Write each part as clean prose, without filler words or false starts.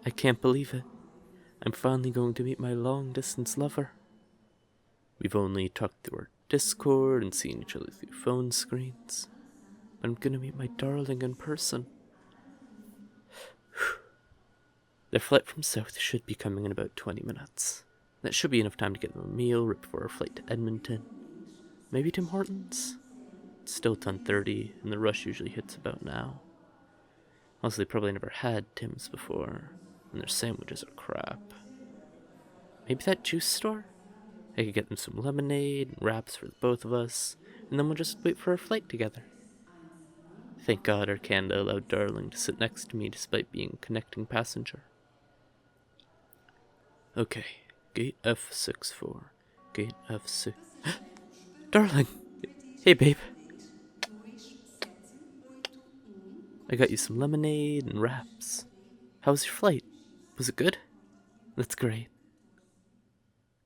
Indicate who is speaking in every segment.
Speaker 1: I can't believe it. I'm finally going to meet my long-distance lover. We've only talked through our Discord and seen each other through phone screens. But I'm gonna meet my darling in person. Their flight from south should be coming in about 20 minutes. That should be enough time to get them a meal right before our flight to Edmonton. Maybe Tim Hortons? It's still 10:30, and the rush usually hits about now. Also, they probably never had Tim's before, and their sandwiches are crap. Maybe that juice store? I could get them some lemonade and wraps for the both of us, and then we'll just wait for our flight together. Thank God our Canada allowed Darling to sit next to me despite being a connecting passenger. Okay, gate F64. Gate F6. Darling! Hey, babe. I got you some lemonade and wraps. How was your flight? Was it good? That's great.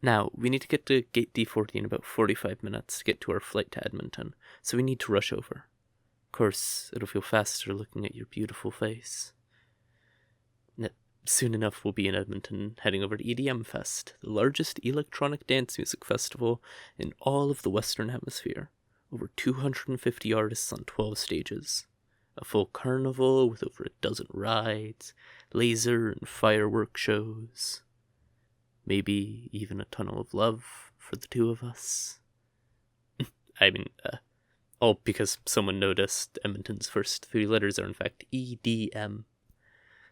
Speaker 1: Now, we need to get to gate D40 in about 45 minutes to get to our flight to Edmonton, so we need to rush over. Of course, it'll feel faster looking at your beautiful face. Soon enough, we'll be in Edmonton, heading over to EDMfest, the largest electronic dance music festival in all of the Western Hemisphere. Over 250 artists on 12 stages. A full carnival with over a dozen rides, laser and firework shows. Maybe even a tunnel of love for the two of us. All because someone noticed Edmonton's first three letters are in fact EDM.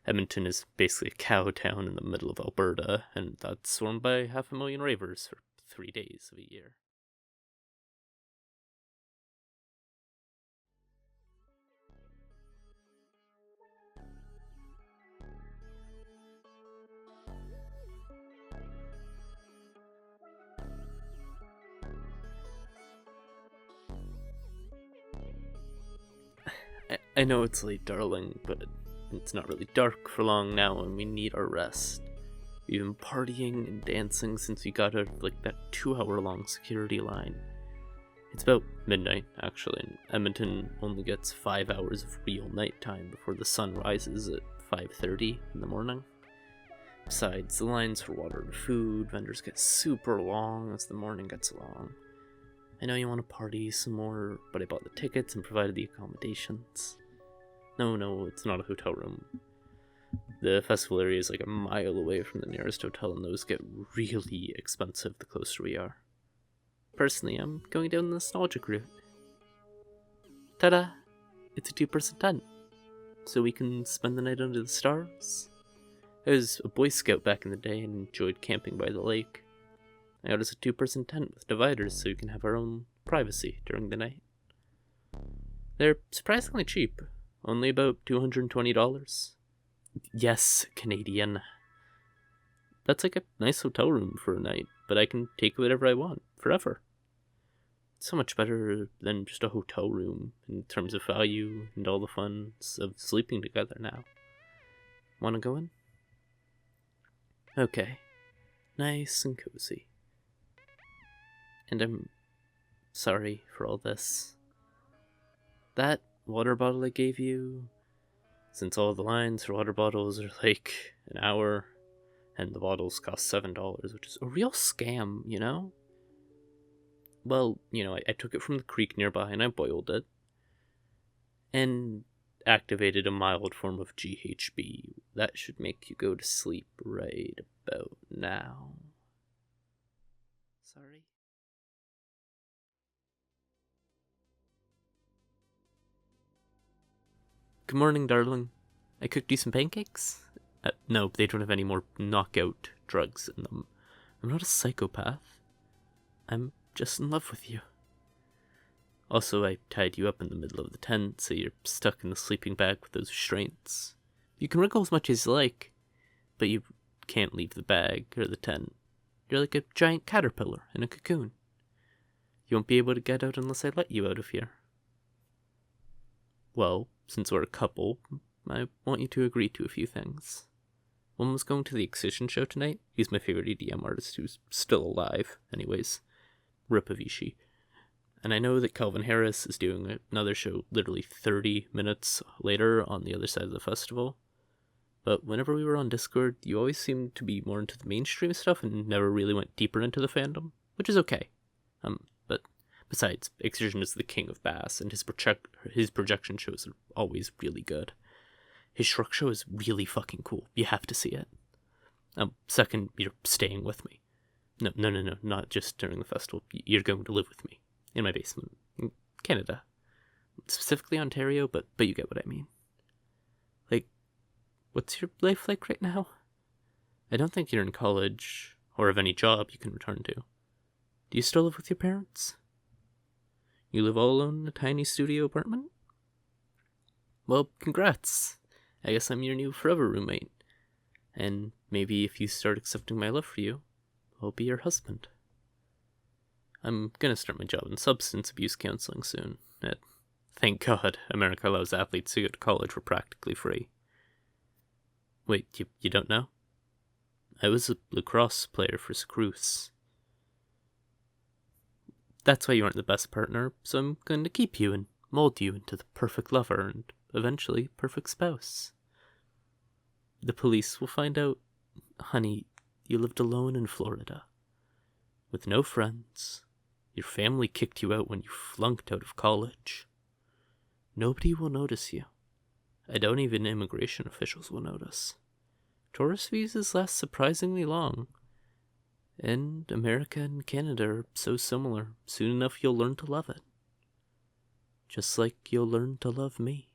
Speaker 1: Edmonton is basically a cow town in the middle of Alberta, and that's swarmed by 500,000 ravers for 3 days of a year. I know it's late, darling, but it's not really dark for long now, and we need our rest. We've been partying and dancing since we got out of that 2-hour-long security line. It's about midnight, actually, and Edmonton only gets 5 hours of real nighttime before the sun rises at 5:30 in the morning. Besides, the lines for water and food, vendors get super long as the morning gets long. I know you want to party some more, but I bought the tickets and provided the accommodations. No, it's not a hotel room. The festival area is like a mile away from the nearest hotel, and those get really expensive the closer we are. Personally, I'm going down the nostalgic route. Ta-da! It's a 2-person tent, so we can spend the night under the stars. I was a Boy Scout back in the day and enjoyed camping by the lake. I got us a 2-person tent with dividers so we can have our own privacy during the night. They're surprisingly cheap, only about $220. Yes, Canadian. That's like a nice hotel room for a night, but I can take whatever I want, forever. It's so much better than just a hotel room in terms of value and all the fun of sleeping together now. Wanna go in? Okay. Nice and cozy. And I'm sorry for all this. That water bottle I gave you, since all the lines for water bottles are like an hour, and the bottles cost $7, which is a real scam, you know? Well, I took it from the creek nearby and I boiled it, and activated a mild form of GHB. That should make you go to sleep right about now. Sorry. Good morning, darling. I cooked you some pancakes? No, they don't have any more knockout drugs in them. I'm not a psychopath. I'm just in love with you. Also, I tied you up in the middle of the tent, so you're stuck in the sleeping bag with those restraints. You can wriggle as much as you like, but you can't leave the bag or the tent. You're like a giant caterpillar in a cocoon. You won't be able to get out unless I let you out of here. Well, since we're a couple, I want you to agree to a few things. One was going to the Excision show tonight. He's my favorite EDM artist who's still alive, anyways. Rip Avicii. And I know that Calvin Harris is doing another show literally 30 minutes later on the other side of the festival. but whenever we were on Discord, you always seemed to be more into the mainstream stuff and never really went deeper into the fandom, which is okay. But besides, Exertion is the king of bass, and his projection shows are always really good. His Shrek show is really fucking cool. You have to see it. Second, you're staying with me. No, not just during the festival. You're going to live with me in my basement in Canada, specifically Ontario, but you get what I mean. Like, what's your life like right now? I don't think you're in college or have any job you can return to. Do you still live with your parents? You live all alone in a tiny studio apartment? Well, congrats. I guess I'm your new forever roommate. And maybe if you start accepting my love for you, I'll be your husband. I'm gonna start my job in substance abuse counseling soon. Thank God, America allows athletes to go to college for practically free. Wait, you don't know? I was a lacrosse player for Scrooge. That's why you aren't the best partner, so I'm going to keep you and mold you into the perfect lover and eventually perfect spouse. The police will find out, honey, you lived alone in Florida, with no friends. Your family kicked you out when you flunked out of college. Nobody will notice you. I don't even immigration officials will notice. Tourist visas last surprisingly long. And America and Canada are so similar. Soon enough you'll learn to love it. Just like you'll learn to love me.